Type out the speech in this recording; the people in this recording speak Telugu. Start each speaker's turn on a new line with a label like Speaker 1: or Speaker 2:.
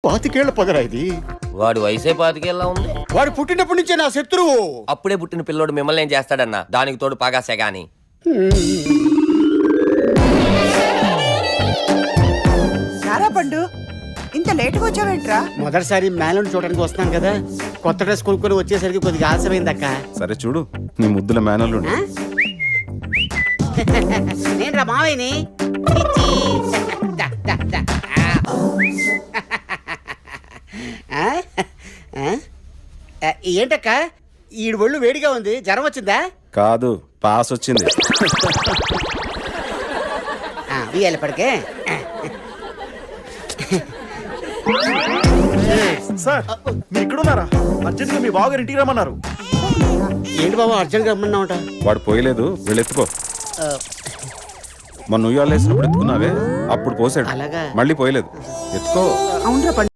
Speaker 1: 25 పదరా ఇది.
Speaker 2: వాడి వయసే 25 ఉంది.
Speaker 1: వాడు పుట్టినప్పటి నుంచే నా శత్రువు.
Speaker 2: అప్పుడే పుట్టిన పిల్లోడు మిమ్మల్ని ఏం చేస్తాడన్నా, దానికి తోడు పగాసే గాని.
Speaker 3: సారా పండు, ఇంత లేటుగా వచ్చావేంట్రా?
Speaker 1: మొదటిసారి మేళను చూడడానికి వస్తున్నాను కదా, కొత్త డ్రెస్ కొనుక్కొని వచ్చేసరికి కొద్దిగా ఆలస్యమైంది అక్క.
Speaker 4: సరే చూడు నీ ముద్దుల మేనల్లుడు.
Speaker 1: నేను రా మావయ్యని. ఏంటక్క ఈ ఒళ్ళు వేడిగా ఉంది, జ్వరం వచ్చిందా?
Speaker 4: కాదు, పాస్ వచ్చింది.
Speaker 1: బియ్యాల పడికే.
Speaker 5: సార్ మీరు ఇక్కడున్నారా? అర్జెంట్ గా మీ బావగారు ఇంటికి రమ్మన్నారు.
Speaker 1: ఏంటి బాబు అర్జెంట్ గా రమ్మన్నావుట?
Speaker 4: వాడు పోయలేదు, వీళ్ళు ఎత్తుకో. మొన్న ఉయ్యాలు వేసినప్పుడు ఎత్తుకున్నావే, అప్పుడు పోసాడు.
Speaker 1: అలాగా?
Speaker 4: మళ్ళీ పోయలేదు, ఎత్తుకో.
Speaker 3: అవునరా పండు.